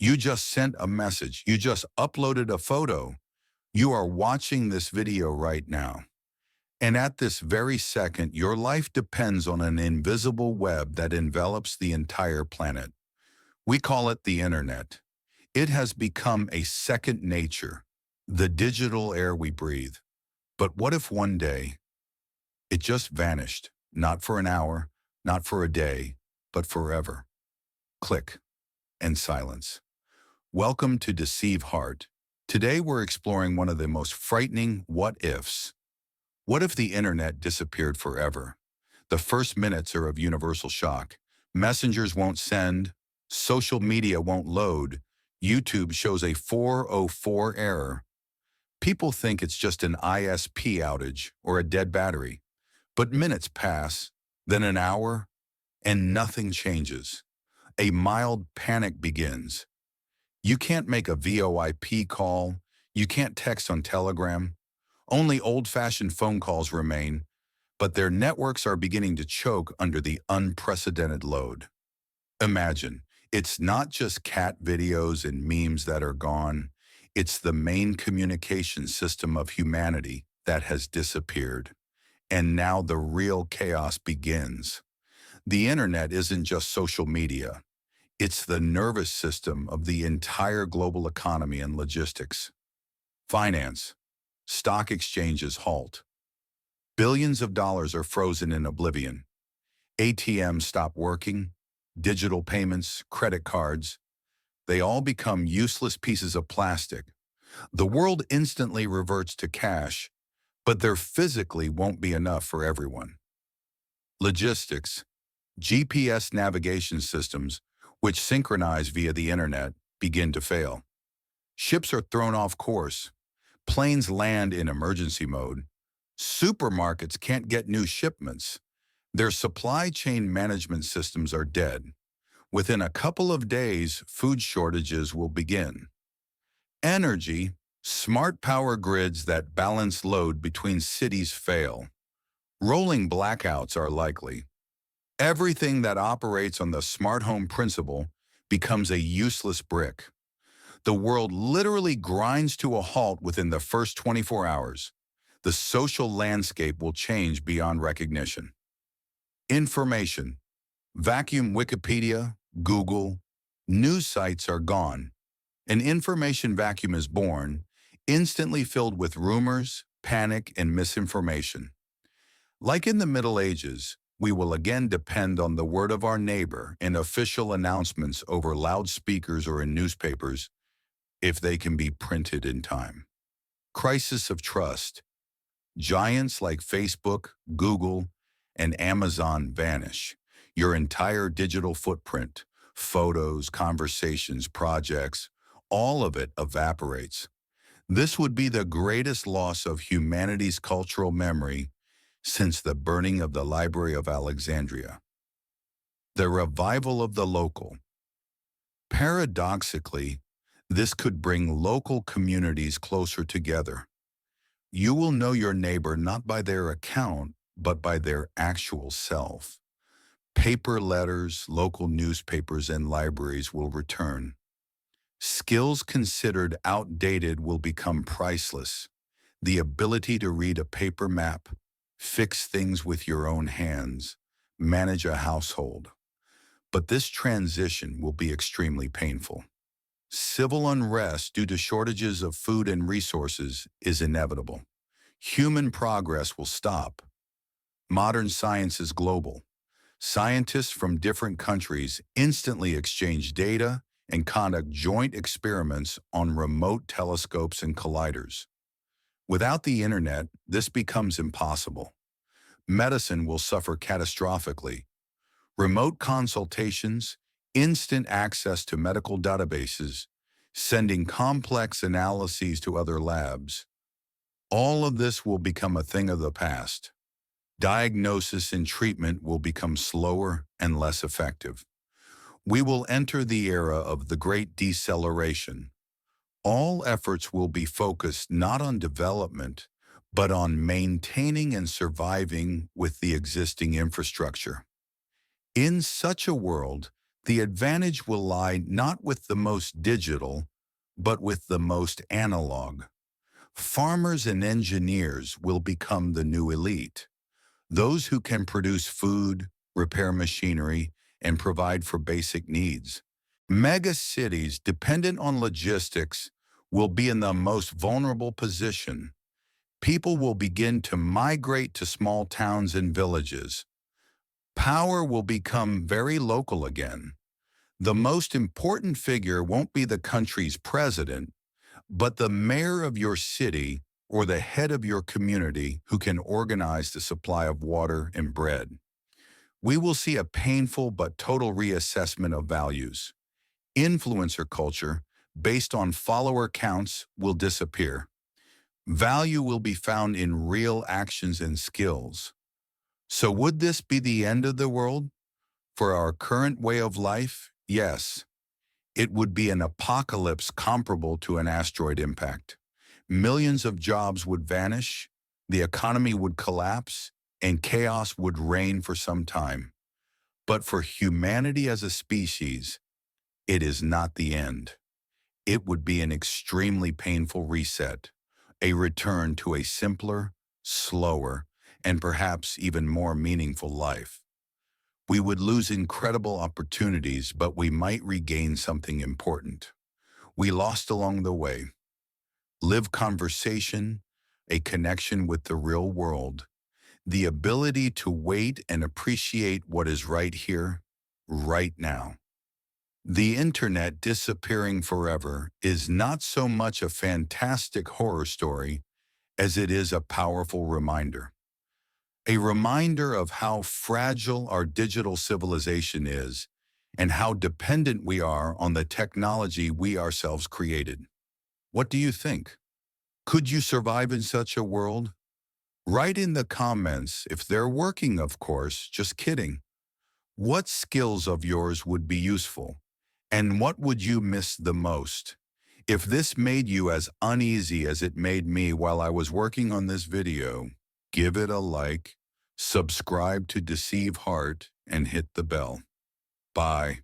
You just sent a message. You just uploaded a photo. You are watching this video right now. And at this very second, your life depends on an invisible web that envelops the entire planet. We call it the internet. It has become a second nature, the digital air we breathe. But what if one day it just vanished? Not for an hour, not for a day, but forever. Click and silence. Welcome to Deceive Heart. Today we're exploring one of the most frightening what-ifs. What if the internet disappeared forever? The first minutes are of universal shock. Messengers won't send, social media won't load, YouTube shows a 404 error. People think it's just an ISP outage or a dead battery. But minutes pass, then an hour, and nothing changes. A mild panic begins. You can't make a VoIP call. You can't text on Telegram. Only old-fashioned phone calls remain, but their networks are beginning to choke under the unprecedented load. Imagine, it's not just cat videos and memes that are gone. It's the main communication system of humanity that has disappeared. And now the real chaos begins. The internet isn't just social media. It's the nervous system of the entire global economy and logistics. Finance. Stock exchanges halt. Billions of dollars are frozen in oblivion. ATMs stop working. Digital payments, credit cards, they all become useless pieces of plastic. The world instantly reverts to cash, but there physically won't be enough for everyone. Logistics. GPS navigation systems, which synchronize via the internet, begin to fail. Ships are thrown off course. Planes land in emergency mode. Supermarkets can't get new shipments. Their supply chain management systems are dead. Within a couple of days, food shortages will begin. Energy, smart power grids that balance load between cities fail. Rolling blackouts are likely. Everything that operates on the smart home principle becomes a useless brick. The world literally grinds to a halt within the first 24 hours. The social landscape will change beyond recognition. Information. Vacuum Wikipedia, Google, news sites are gone. An information vacuum is born, instantly filled with rumors, panic, and misinformation. Like in the Middle Ages, we will again depend on the word of our neighbor and official announcements over loudspeakers or in newspapers, if they can be printed in time. Crisis of trust. Giants like Facebook, Google, and Amazon vanish. Your entire digital footprint, photos, conversations, projects, all of it evaporates. This would be the greatest loss of humanity's cultural memory since the burning of the Library of Alexandria. The revival of the local. Paradoxically, this could bring local communities closer together. You will know your neighbor not by their account, but by their actual self. Paper letters, local newspapers, and libraries will return. Skills considered outdated will become priceless. The ability to read a paper map, fix things with your own hands, manage a household. But this transition will be extremely painful. Civil unrest due to shortages of food and resources is inevitable. Human progress will stop. Modern science is global. Scientists from different countries instantly exchange data and conduct joint experiments on remote telescopes and colliders. Without the internet, this becomes impossible. Medicine will suffer catastrophically. Remote consultations, instant access to medical databases, sending complex analyses to other labs. All of this will become a thing of the past. Diagnosis and treatment will become slower and less effective. We will enter the era of the Great Deceleration. All efforts will be focused not on development, but on maintaining and surviving with the existing infrastructure. In such a world, The advantage will lie not with the most digital, but with the most analog. Farmers and engineers will become the new elite, those who can produce food, repair machinery, and provide for basic needs. Mega cities dependent on logistics will be in the most vulnerable position. People will begin to migrate to small towns and villages. Power will become very local again. The most important figure won't be the country's president, but the mayor of your city or the head of your community who can organize the supply of water and bread. We will see a painful but total reassessment of values. Influencer culture, based on follower counts, will disappear. Value will be found in real actions and skills. So would this be the end of the world? For our current way of life, yes. It would be an apocalypse comparable to an asteroid impact. Millions of jobs would vanish, the economy would collapse, and chaos would reign for some time. But for humanity as a species, it is not the end. It would be an extremely painful reset, a return to a simpler, slower, and perhaps even more meaningful life. We would lose incredible opportunities, but we might regain something important. We lost along the way. Live conversation, a connection with the real world, the ability to wait and appreciate what is right here, right now. The internet disappearing forever is not so much a fantastic horror story as it is a powerful reminder. A reminder of how fragile our digital civilization is and how dependent we are on the technology we ourselves created. What do you think? Could you survive in such a world? Write in the comments if they're working, of course, just kidding. What skills of yours would be useful? And what would you miss the most? If this made you as uneasy as it made me while I was working on this video, give it a like, subscribe to Deceive Heart, and hit the bell. Bye.